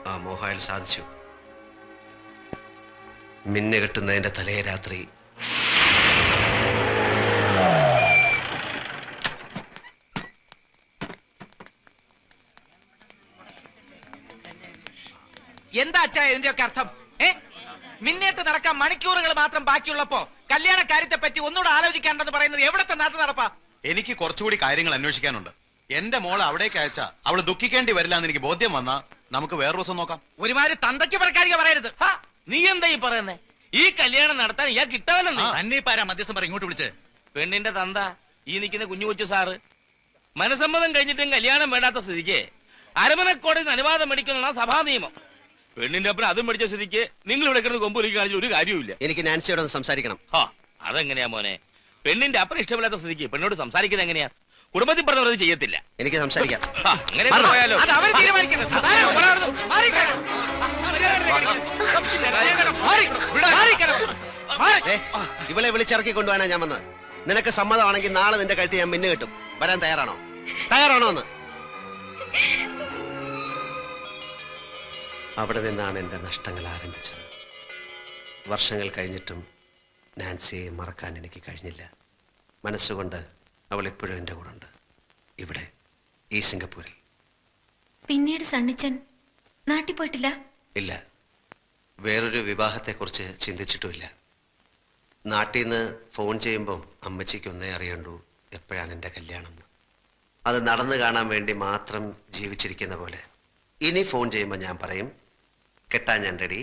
ആ മോഹം അയാൾ സാധിച്ചു. മിന്നു കെട്ടുന്നതിന്റെ തലേ രാത്രി എന്താ അച്ഛാ ഇതിന്റെയൊക്കെ അർത്ഥം? മിന്നേറ്റ് നടക്കാൻ മണിക്കൂറുകൾ മാത്രം ബാക്കിയുള്ളപ്പോ കല്യാണ കാര്യത്തെ പറ്റി ഒന്നുകൂടെ ആലോചിക്കാണ്ടെന്ന് പറയുന്നത് എവിടത്തെ നാട്ടു നടപ്പാ? എനിക്ക് കുറച്ചുകൂടി കാര്യങ്ങൾ അന്വേഷിക്കാനുണ്ട്. എന്റെ മോളെ അവിടേക്ക് അയച്ചാ അവള് ദുഃഖിക്കേണ്ടി വരില്ല എന്ന് എനിക്ക് ബോധ്യം വന്നാ നമുക്ക് വേറെ ദിവസം നോക്കാം. ഒരുമാതിരി തന്തയ്ക്ക് പറക്കാരിക പറയരുത്. നീ എന്താ ഈ പറയുന്നേ? ഈ കല്യാണം നടത്താൻ ഇയാൾ കിട്ടാവല്ലെന്ന് അന്നീപ്പാരാ മധ്യസ്ഥം പറ ഇങ്ങോട്ട് വിളിച്ച്. പെണ്ണിന്റെ തന്ത ഈ നിൽക്കുന്ന കുഞ്ഞു കൊച്ചു സാറ് മനസമ്മതം കഴിഞ്ഞിട്ടും കല്യാണം വേണ്ടാത്ത സ്ഥിതിക്ക് അരമനക്കോടതിന് അനുവാദം മേടിക്കുന്ന സഭാ നിയമം. പെണ്ണിന്റെ ഒപ്പം അതും മേടിച്ച സ്ഥിതിക്ക് നിങ്ങൾ ഇവിടെ കിടന്ന് കൊമ്പൊലിക്ക് കാണിച്ച ഒരു കാര്യവുമില്ല. എനിക്ക് നാൻസിയോടൊന്ന് സംസാരിക്കണം. അതെങ്ങനെയാ മോനെ? പെണ്ണിന്റെ അപ്പൻ ഇഷ്ടമില്ലാത്ത സ്ഥിതിക്ക് പെണ്ണോട് സംസാരിക്കുന്നത് എങ്ങനെയാ? കുടുംബത്തിൽ പറഞ്ഞത് ചെയ്യത്തില്ല. എനിക്ക് സംസാരിക്കാം. അങ്ങനെ പോയാലോ? ഇവളെ വിളിച്ചിറക്കി കൊണ്ടുപോകാനാ ഞാൻ വന്നത്. നിനക്ക് സമ്മതമാണെങ്കിൽ നാളെ നിന്റെ കഴുത്ത് ഞാൻ മിന്നു കെട്ടും. വരാൻ തയ്യാറാണോ? തയ്യാറാണോ എന്ന്? അവിടെ നിന്നാണ് എൻ്റെ നഷ്ടങ്ങൾ ആരംഭിച്ചത്. വർഷങ്ങൾ കഴിഞ്ഞിട്ടും നാൻസിയെ മറക്കാൻ എനിക്ക് കഴിഞ്ഞില്ല. മനസ്സുകൊണ്ട് അവൾ എപ്പോഴും എൻ്റെ കൂടെ ഉണ്ട്. ഇവിടെ ഈ സിംഗപ്പൂരിൽ. പിന്നീട് സണ്ണിച്ചൻ നാട്ടിൽ പോയിട്ടില്ല? ഇല്ല, വേറൊരു വിവാഹത്തെക്കുറിച്ച് ചിന്തിച്ചിട്ടുമില്ല. നാട്ടിൽ നിന്ന് ഫോൺ ചെയ്യുമ്പം അമ്മച്ചിക്ക് ഒന്നേ അറിയണ്ടൂ എപ്പോഴാണ് എൻ്റെ കല്യാണം എന്ന്. അത് നടന്നു കാണാൻ വേണ്ടി മാത്രം ജീവിച്ചിരിക്കുന്ന പോലെ. ഇനി ഫോൺ ചെയ്യുമ്പോൾ ഞാൻ പറയും, കെട്ടാൻ ഞാൻ റെഡി.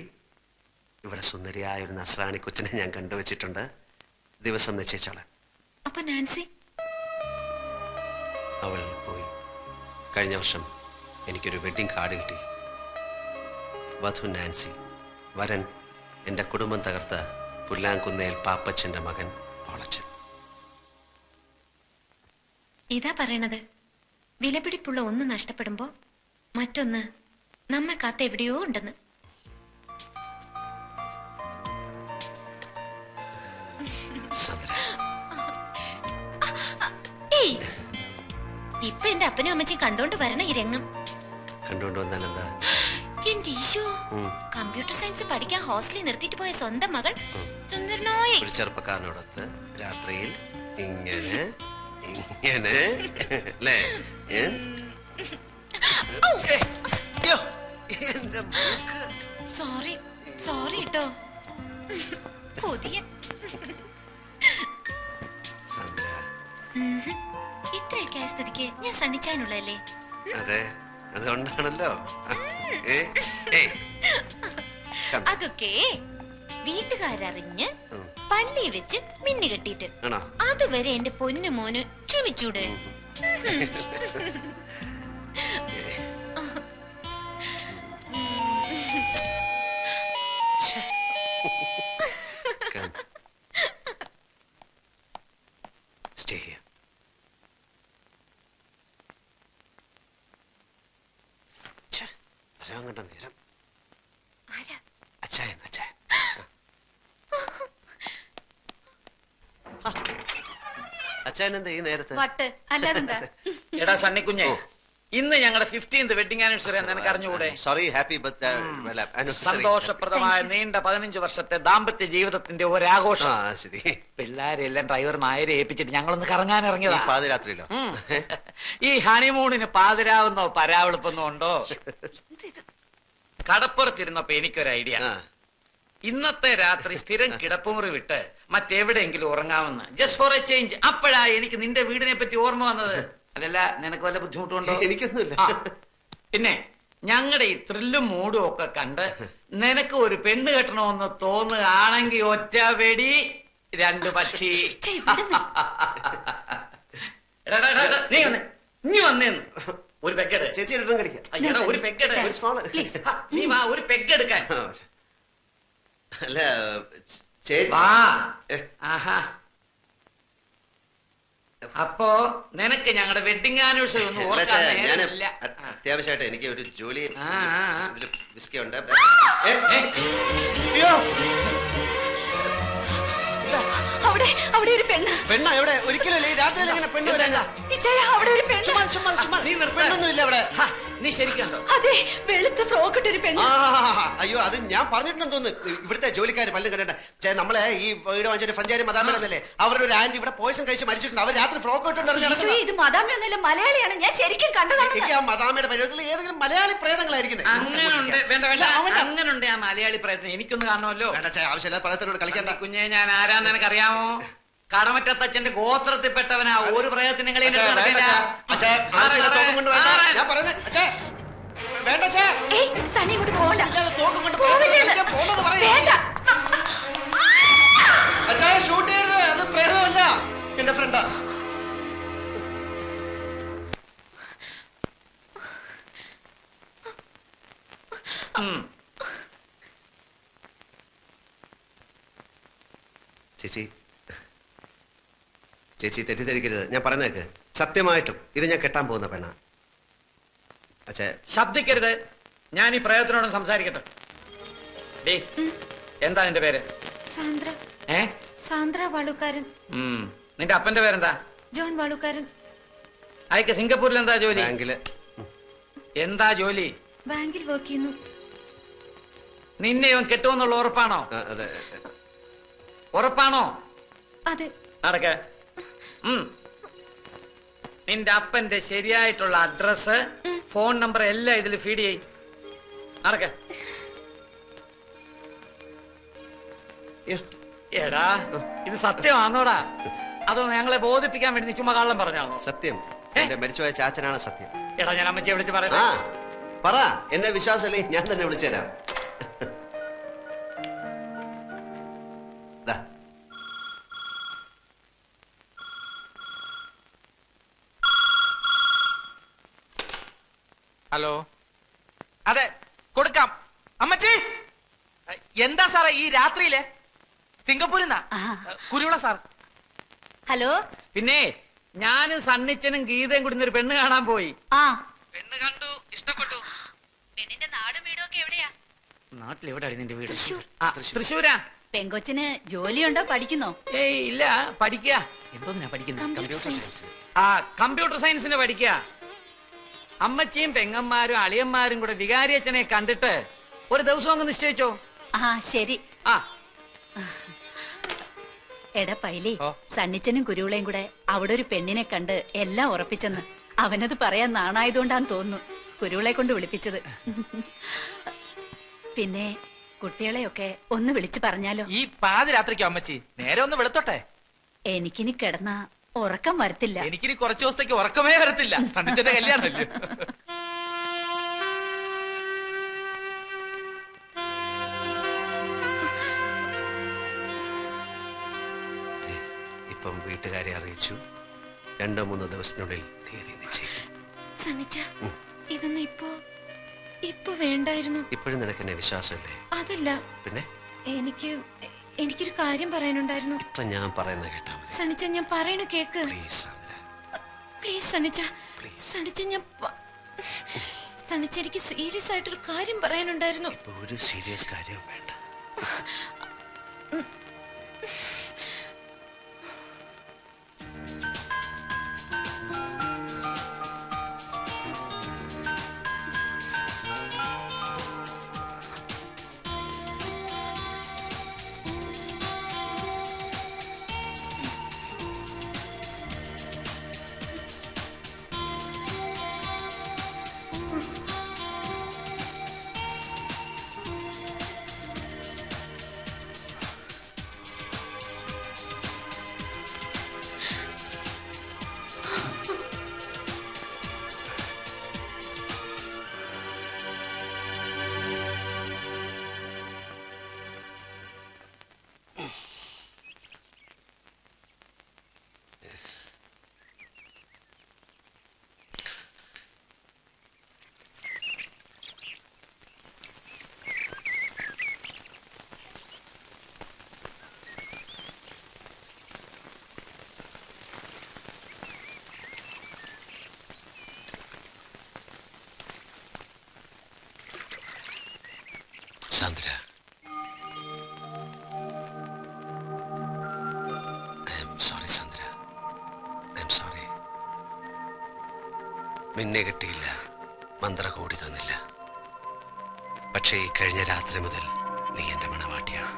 ഇവിടെ സുന്ദരിയായ ഒരു നസ്രാണി കൊച്ചിനെ ഞാൻ കണ്ടുവച്ചിട്ടുണ്ട്, ദിവസം നിശ്ചയിച്ചോളാം. അപ്പൊ നാൻസി? അവൾ പോയി. കഴിഞ്ഞ വർഷം എനിക്കൊരു വെഡ്ഡിംഗ് കാർഡ് കിട്ടി. വധു നാൻസി, വരൻ എൻ്റെ കുടുംബം തകർത്ത പുല്ലാങ്കുന്നേൽ പാപ്പച്ചൻ്റെ മകൻ പോളച്ചൻ. ഇതാ പറയണത്, വിലപിടിപ്പുള്ള ഒന്ന് നഷ്ടപ്പെടുമ്പോ മറ്റൊന്ന് നമ്മെ കാത്ത എവിടെയോ ഉണ്ടെന്ന്. ഇപ്പൊ എന്റെ അപ്പനും അമ്മച്ചും കണ്ടോണ്ട് വരണ ഈ രംഗം. കണ്ടോണ്ട് വന്നാൽ എന്താ? എന്റെ ഈശോ, കമ്പ്യൂട്ടർ സയൻസ് പഠിക്കാൻ ഹോസ്റ്റലിൽ നിർത്തിയിട്ട് പോയ സ്വന്തം മകൾ സുന്ദരനായ ഒരു ചെറുപ്പക്കാരനോടൊത്ത് രാത്രിയിൽ ഇങ്ങനെ ഇങ്ങനെ അല്ലേ? സോറി സോറി കേട്ടോ. പുതിയ ഇത്രയൊക്കെ ആയ സ്ഥിതിക്ക് ഞാൻ സണ്ണിച്ചാനുള്ളതല്ലേ? അതെ, അതുകൊണ്ടാണല്ലോ. അതൊക്കെ വീട്ടുകാരറിഞ്ഞ് പള്ളി വെച്ച് മിന്നു കെട്ടിട്ട് അതുവരെ എന്റെ പൊന്നു മോന് ക്ഷമിച്ചൂടെ? Stay here. കണ്ട നേരം അച്ചായൻ അച്ചായൻ. അച്ചായൻ എന്താ ഈ നേരത്തെ? അല്ലാതെന്താ? എടാ സണ്ണിക്കുഞ്ഞെ, ഇന്ന് ഞങ്ങളുടെ 15th വെഡിങ് ആനിവേഴ്സറി എന്ന് എനിക്ക് അറിഞ്ഞുകൂടെ? സോറി, ഹാപ്പി സന്തോഷപ്രദമായ നീണ്ട 15 വർഷത്തെ ദാമ്പത്യ ജീവിതത്തിന്റെ ഒരാഘോഷം. പിള്ളേരെല്ലാം ഡ്രൈവർ നായരെ ഏൽപ്പിച്ചിട്ട് ഞങ്ങളൊന്ന് കറങ്ങാൻ ഇറങ്ങിയതാ. പാതിരാത്രിയിലോ? ഈ ഹണിമൂണിന് പാതിരാവുന്നോ പരാവെളുപ്പൊന്നോ ഉണ്ടോ? കടപ്പുറത്തിരുന്നപ്പോ എനിക്കൊരു ഐഡിയ. ഇന്നത്തെ രാത്രി സ്ഥിരം കിടപ്പുമുറി വിട്ട് മറ്റെവിടെയെങ്കിലും ഉറങ്ങാമെന്ന്, ജസ്റ്റ് ഫോർ എ ചേഞ്ച്. അപ്പോഴാ എനിക്ക് നിന്റെ വീടിനെ പറ്റി ഓർമ്മ വന്നത്. അതല്ല, നിനക്ക് വല്ല ബുദ്ധിമുട്ടുണ്ടോ? എനിക്കൊന്നുമില്ല. പിന്നെ ഞങ്ങളുടെ ഈ ത്രില്ലും മൂടും ഒക്കെ കണ്ട് നിനക്ക് ഒരു പെണ്ണ് കെട്ടണമെന്ന് തോന്നുകയാണെങ്കിൽ ഒറ്റ വെടി 2 പക്ഷി. നീ വന്നേന്ന് ഒരു പെഗ്ഗെട്. ചേച്ചി ഒരു പെഗ്ഗെട്. നീ വാ, ഒരു പെഗ്ഗെടുക്കാൻ. അല്ല അപ്പോ നിനക്ക് ഞങ്ങളുടെ വെഡിങ് ആനിവേഴ്സറി ഒന്നും ഓർക്കാനില്ല. അത്യാവശ്യമായിട്ട് എനിക്ക് ഒരു ജോലി വിസ്കി ഉണ്ട്. അവിടെ ഒരു പെണ്ണ്. പെണ്ണ എവിടെ? ഒരിക്കലും ഇല്ല. ഈ രാത്രിയിൽ എങ്ങനെ പെണ്ണ് വരാനാ? ഇച്ചായ, അവിടെ ഒരു പെണ്ണ്. ചുമ്മാ ചുമ്മാ ചുമ്മാ പെണ്ണൊന്നും ഇല്ല അവിടെ. നീ ശരിക്കുണ്ടോ? അതെ, വെളുത്ത ഫ്രോക്ക് ഇട്ടൊരു പെണ്ണ്. അയ്യോ, അത് ഞാൻ പറഞ്ഞിട്ടുണ്ടെന്ന് തോന്നുന്നു. ഇവിടുത്തെ ജോലിക്കാർ പലരും കണ്ടിട്ട് നമ്മളെ ഈ വീട് വാങ്ങിച്ച ഫ്രഞ്ചാരി മദാമേടന്നല്ലേ, അവരുടെ ഒരു ആന്റി ഇവിടെ പോയസം കഴിച്ച് മരിച്ചിട്ടുണ്ട്. അവർ രാത്രി ഫ്രോക്ക് ഇട്ടുണ്ടായിരുന്നു. ഇത് മദാമയൊന്നുമല്ല, മലയാളിയാണ്. ഞാൻ ശരിക്കും കണ്ടതാണ്. എനിക്ക് ആ മദാമയുടെ പരിപാടിയിൽ ഏതെങ്കിലും മലയാളി പ്രേതങ്ങളായിരിക്കുന്നത്. അങ്ങനുണ്ട്. വേണ്ട വേണ്ട, അങ്ങനുണ്ട് ആ മലയാളി പ്രയത്നം. എനിക്കൊന്ന് കാണുമല്ലോ. ആവശ്യമില്ല പ്രേതത്തിനോട് കളിക്കണ്ട. കുഞ്ഞെ, ഞാൻ ആരാന്ന് നിനക്കറിയാമോ? കടമറ്റത്തച്ഛന്റെ ഗോത്രത്തിൽപ്പെട്ടവനാ. ഒരു പ്രയത്നം ഞാൻ പറയുന്നത് വേണ്ട. സണ്ണി ഇങ്ങോട്ട് പോകണ്ട. തോക്കും കൊണ്ട് പോവില്ല. പോണെന്ന് വേണ്ട. അച്ഛാ, ഷൂട്ട് ചെയ്യരുത്. അത് പ്രേതമല്ല, എന്റെ ഫ്രണ്ടാ. ചേച്ചി തെറ്റിദ്ധരിക്കരുത്. ഞാൻ പറഞ്ഞേക്ക്, സത്യമായിട്ടും ഇത് ഞാൻ കെട്ടാൻ പോകുന്ന പെണ്ണ. അച്ഛാ, ശബ്ദിക്കരുത്. ഞാൻ ഈ പ്രയത്നോടും സംസാരിക്കട്ടെ. എന്താ നിന്റെ പേര്? സാന്ദ്ര. സാന്ദ്ര വാളുക്കാരൻ. നിന്റെ അപ്പന്റെ പേരെന്താ? ജോൺ വാളുക്കാരൻ. അയക്ക് സിംഗപ്പൂരിൽ എന്താ ജോലി? ബാങ്കില്. എന്താ ജോലി? ബാങ്കിൽ വർക്ക് ചെയ്യുന്നു. നിന്നെ ഇവൻ കെട്ടുമെന്നുള്ള ഉറപ്പാണോ? അതെ. ഉറപ്പാണോ? അതെ. നടക്ക. നിന്റെ അപ്പന്റെ ശരിയായിട്ടുള്ള അഡ്രസ്, ഫോൺ നമ്പർ എല്ലാം ഇതിൽ ഫീഡ് ചെയ്. നടക്ക. എടാ, ഇത് സത്യമാണോടാ? അതോ ഞങ്ങളെ ബോധിപ്പിക്കാൻ വേണ്ടി നീ ചുമ്മാ കള്ളം പറഞ്ഞാണോ? സത്യം. എന്റെ മരിച്ചുപോയ ചാച്ചനാണ് സത്യം. എടാ, ഞാൻ അമ്മച്ചിയെ വിളിച്ച് പറയാം. പറ. എന്നെ വിശ്വാസമല്ലേ, ഞാൻ തന്നെ വിളിച്ചു തരാം. ഹലോ. അതെ, കൊടുക്കാം. അമ്മച്ചി, എന്താ സാറേ ഈ രാത്രിയിലെ? സിംഗപ്പൂരിൽ നിന്നാ, കുരുവിള സാർ. ഹലോ. പിന്നെ ഞാനും സണ്ണിച്ചനും ഗീതയും കൂടി ഒരു പെണ്ണ് കാണാൻ പോയി. പെണ്ണ് കണ്ടു, ഇഷ്ടപ്പെട്ടു. പെണ്ണിന്റെ നാടും വീടും ഒക്കെ എവിടെയാ? നാട്ടിൽ എവിടെയാണ് നിന്റെ വീട്? തൃശ്ശൂരാ. പെങ്കൊച്ചിന് ജോലിയുണ്ടോ? പഠിക്കുന്നോ? ഏയ് ഇല്ല, പഠിക്കുക. എന്തോന്നാ പഠിക്കുന്നത്? കമ്പ്യൂട്ടർ സയൻസിന് പഠിക്കുക. അമ്മച്ചിയും പെങ്ങന്മാരും അളിയന്മാരും കൂടെ വികാരിയച്ഛനെ കണ്ടിട്ട് ഒരു ദിവസം അങ്ങ് നിശ്ചയിച്ചോ? ശരി. എടാ പൈലി, സണ്ണിച്ചനും കുരുവിളയും കൂടെ അവിടെ ഒരു പെണ്ണിനെ കണ്ട് എല്ലാം ഉറപ്പിച്ചെന്ന്. അവനത് പറയാൻ നാണായതുകൊണ്ടാന്ന് തോന്നുന്നു കുരുവിളെ കൊണ്ട് വിളിപ്പിച്ചത്. പിന്നെ കുട്ടികളെയൊക്കെ ഒന്ന് വിളിച്ചു പറഞ്ഞാലോ? ഈ പാതിരാത്രിക്കോ അമ്മച്ചി? നേരെ ഒന്ന് വെളുത്തോട്ടെ. എനിക്കിനി കിടന്ന ഉറക്കം വരത്തില്ല. എനിക്കിനി കുറച്ചു ദിവസത്തേക്ക് ഉറക്കമേ വരത്തില്ല. സണ്ണിച്ചന്റെ കല്യാണമല്ലേ. ഇപ്പം വീട്ടുകാരെ അറിയിച്ചു. 2-3 ദിവസത്തിനുള്ളിൽ തീയതി നിശ്ചയിക്കും. ഇതൊന്നും ഇപ്പൊ വേണ്ടായിരുന്നു. ഇപ്പോഴും നിനക്ക് എന്നെ വിശ്വാസമില്ലേ? അതല്ല, പിന്നെ എനിക്കൊരു കാര്യം പറയാനുണ്ടായിരുന്നു. ഇപ്പൊ ഞാൻ പറയുന്നത് കേട്ടാ മതി. സണ്ണിച്ച, ഞാൻ പറയണ കേക്ക്. പ്ലീസ് സണ്ണിച്ച. സണ്ണിച്ച, എനിക്ക് സീരിയസ് ആയിട്ടൊരു കാര്യം പറയാനുണ്ടായിരുന്നു. ഇപ്പൊ ഒരു സീരിയസ് കാര്യവും വേണ്ട. Sandra, I am sorry. മിന്നെ കിട്ടിയില്ല, മന്ത്ര കൂടി തന്നില്ല. പക്ഷേ ഈ കഴിഞ്ഞ രാത്രി മുതൽ നീ എന്റെ മണവാട്ടിയാണ്.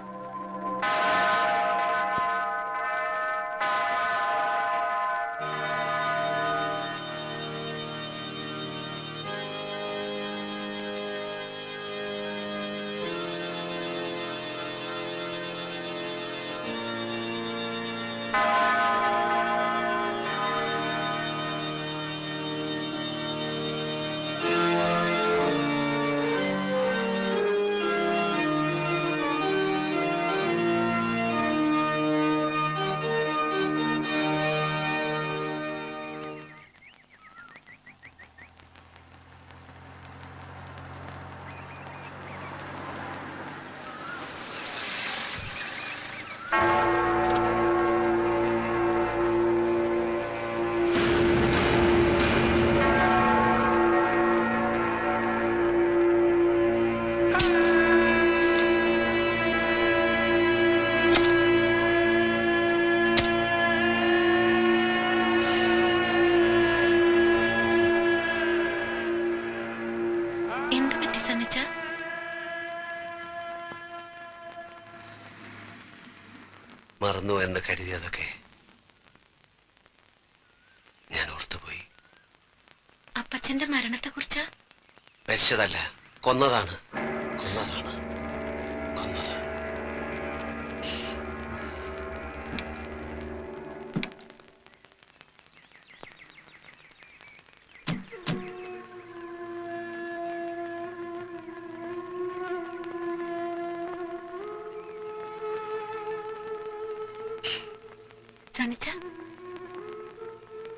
മറന്നു എന്ന് കരുതിയതൊക്കെ ഞാൻ ഓർത്തുപോയി. അപ്പച്ചന്റെ മരണത്തെ കുറിച്ച് മരിച്ചതല്ല, കൊന്നതാണ്. കൊന്നത്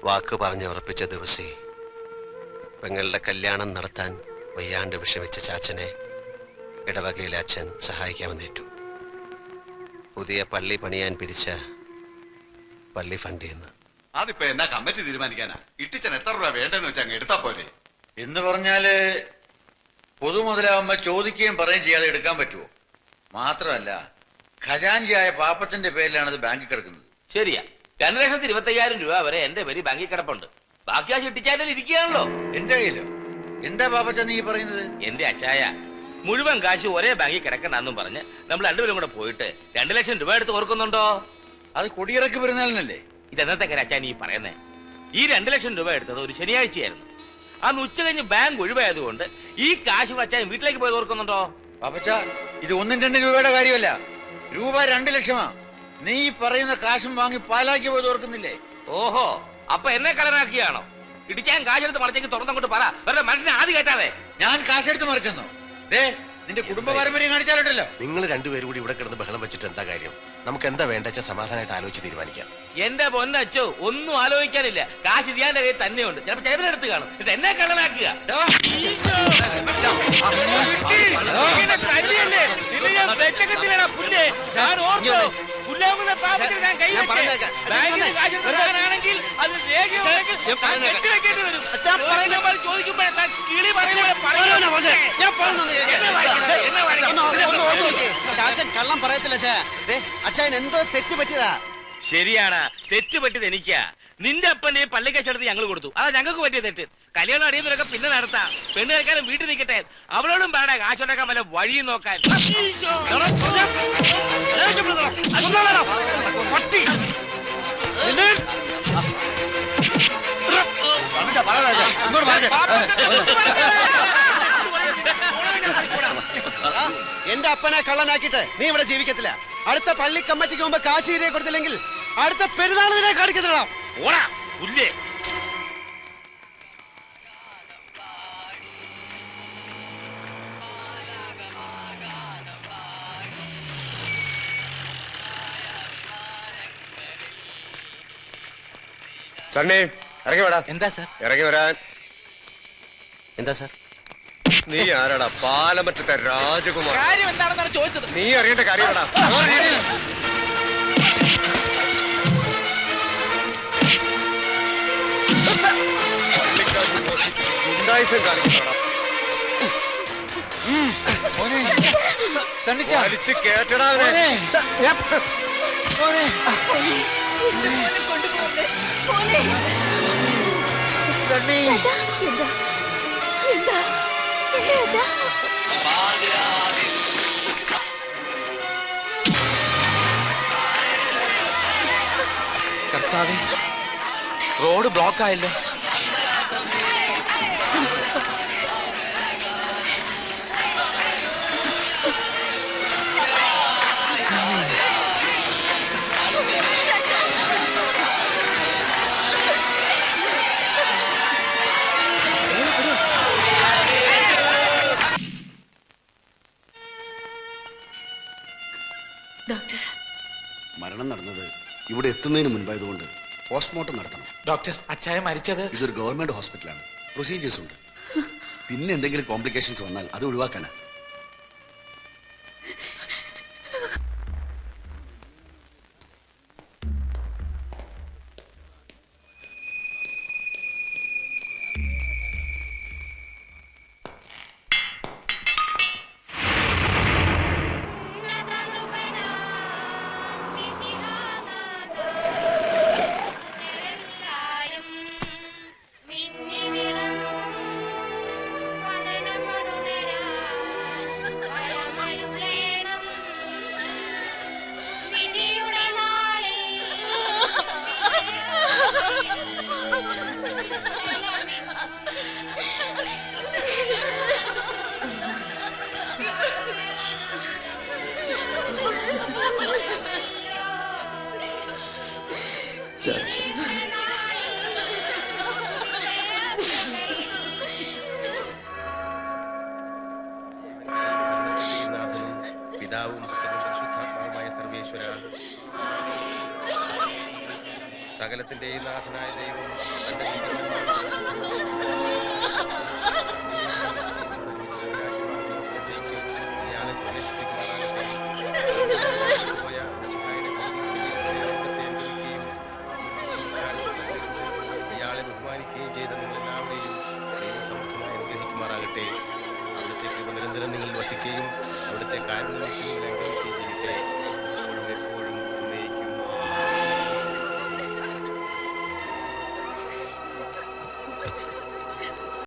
വാക്ക് പറഞ്ഞ് ഉറപ്പിച്ച ദിവസേ പെങ്ങളുടെ കല്യാണം നടത്താൻ വയ്യാണ്ട് വിഷമിച്ച ചാച്ചനെ ഇടവകയിലെ അച്ഛൻ സഹായിക്കാമെന്നേറ്റു. പുതിയ പള്ളി പണിയാൻ പിരിച്ച പള്ളി ഫണ്ട് ചെയ്യുന്നു. അതിപ്പോ എന്നാ കമ്മിറ്റി തീരുമാനിക്കാനാ? ഇട്ടിച്ചൻ എത്ര രൂപ വേണ്ടെന്ന് വെച്ചാൽ അങ്ങ് എടുത്താ പോരെ? എന്ന് പറഞ്ഞാല് പൊതുമുതലാവുമ്പോ ചോദിക്കുകയും പറയുകയും ചെയ്യാതെ എടുക്കാൻ പറ്റുമോ? മാത്രമല്ല ഖജാൻജിയായ പാപ്പച്ചന്റെ പേരിലാണ് ഇത് ബാങ്കിൽ കിടക്കുന്നത്. ശരിയാ, 2,25,000 രൂപ വരെ എന്റെ പേര് ബാങ്കിൽ കിടപ്പുണ്ട്. ബാക്കി ആ ചിട്ടിച്ചാലിൽ ഇരിക്കുകയാണല്ലോ. എന്റെ കയ്യിലോ? എന്താ പാപ്പച്ച നീ പറയുന്നത്? എന്റെ അച്ചായ മുഴുവൻ കാശ് ഒരേ ബാങ്കിൽ കിടക്കണ്ടെന്നും പറഞ്ഞ് നമ്മൾ രണ്ടുപേരും കൂടെ പോയിട്ട് 2 ലക്ഷം രൂപ എടുത്ത് ഓർക്കുന്നുണ്ടോ? അത് കൊടിയിറക്കി പെരുന്നാളിനല്ലേ? ഇതെന്നത്തെ അച്ചായ നീ പറയുന്നേ? ഈ 2 ലക്ഷം രൂപ എടുത്തത് ഒരു ശനിയാഴ്ചയായിരുന്നു. അന്ന് ഉച്ച കഴിഞ്ഞ് ബാങ്ക് ഒഴിവായതുകൊണ്ട് ഈ കാശ് അച്ചായൻ വീട്ടിലേക്ക് പോയത് ഓർക്കുന്നുണ്ടോ? പാപ്പച്ച ഇത് 1-2 രൂപയുടെ കാര്യമല്ല, രൂപ 2 ലക്ഷമാ. നീ പറയുന്ന കാശും വാങ്ങി പാലാക്കി പോയത് ഓർക്കുന്നില്ലേ? ഓഹോ, അപ്പൊ എന്നെ കളനാക്കിയാണോ? ഇടിച്ചാൻ കാശെടുത്ത് മറിച്ചേക്ക് തുറന്നങ്ങോട്ട് പറ, വെറുതെ മനുഷ്യനെ ആദ്യം കേട്ടാതെ. ഞാൻ കാശെടുത്ത് മറിച്ചെന്നോ? നിന്റെ കുടുംബ പാരമ്പര്യം കാണിച്ചാലുണ്ടല്ലോ. നിങ്ങൾ രണ്ടുപേരും കൂടി ഇവിടെ കിടന്ന് ബഹളം വെച്ചിട്ട് എന്താ കാര്യം? നമുക്ക് എന്താ വേണ്ടെച്ച സമാധാനമായിട്ട് ആലോചിച്ച് തീരുമാനിക്കാം. എന്റെ പൊന്നച്ചോ, ഒന്നും ആലോചിക്കാനില്ല. കാശ് ഇതിയാന്റെ കയ്യിൽ തന്നെയുണ്ട്. ചിലപ്പോ ചേവനെടുത്ത് കാണും. ഇത് എന്നെ കള്ളനാക്കുക. കള്ളം പറയത്തില്ല അച്ഛൻ എന്തോ തെറ്റ് പറ്റിയതാ. ശരിയാണ്, തെറ്റ് പറ്റിയത് എനിക്കാ. നിന്റെ അപ്പന്റെ പള്ളിക്കച്ചെടുത്ത് ഞങ്ങൾ കൊടുത്തു. അതാ ഞങ്ങൾക്ക് പറ്റിയ തെറ്റ്. കല്യാണം അറിയുന്നവരൊക്കെ പിന്നെ നടത്താം. പെണ്ണ് കേൾക്കാനും വീട്ടിൽ നിൽക്കട്ടെ. അവളോടും വേണ്ട കാശുണ്ടാക്കാൻ വല്ല വഴിയും നോക്കാൻ. എന്റെ അപ്പനെ കള്ളനാക്കിയിട്ട് നീ ഇവിടെ ജീവിക്കത്തില്ല. അടുത്ത പള്ളി കമ്മിറ്റിക്ക് മുമ്പ് കാശ് ഇരയെ കൊടുത്തില്ലെങ്കിൽ അടുത്ത പെരുന്നാളിനെ കാണിക്കത്തില്ല. ഓടാ പുല്ലേ. സണ്ണി ഇറങ്ങി വേടാ. എന്താ സാർ? ഇറങ്ങി വരാൻ. എന്താ സാർ? നീ ആരാടാ? പാലമറ്റത്തെ രാജകുമാർ. കാര്യം എന്താണെന്നാണ് ചോദിച്ചത്. നീ അറിയേണ്ട കാര്യമാടാ. ഗുണ്ടായിസം കാണിക്കണോടാ. വലിച്ച് കേട്ടടാ അവനെ. കണ്ണി എന്താ എന്താ രാജാ കർത്താവേ, റോഡ് ബ്ലോക്ക് ആയല്ലോ. ഡോക്ടർ മരണം നടന്നത് ഇവിടെ എത്തുന്നതിന് മുൻപായതുകൊണ്ട് പോസ്റ്റ്മോർട്ടം നടത്തണം. ഡോക്ടർ, അച്ചായ മരിച്ചത്? ഇതൊരു ഗവൺമെന്റ് ഹോസ്പിറ്റലാണ്, പ്രൊസീജിയേഴ്സ് ഉണ്ട്. പിന്നെ എന്തെങ്കിലും കോംപ്ലിക്കേഷൻസ് വന്നാൽ അത് ഒഴിവാക്കാനാ. പിതാവും പരിശുദ്ധാത്മാവുമായ സർവേശ്വര, സകലത്തിന്റെയും നാഥനായ ദൈവം തന്റെ ഇയാളെ പ്രവേശിപ്പിക്കുവാനാകട്ടെ. ഇയാളെ ബഹുമാനിക്കുകയും ചെയ്ത നിങ്ങളെല്ലാവരെയും ദൈവസമർത്ഥമായി അനുഗ്രഹിക്കുമാറാകട്ടെ. അവിടുത്തെ കൃപ നിരന്തരം നിങ്ങൾ വസിക്കുകയും അവിടുത്തെ കാരുണ്യം നിങ്ങളെ അനുഗ്രഹിക്കുകയും ചെയ്യട്ടെ.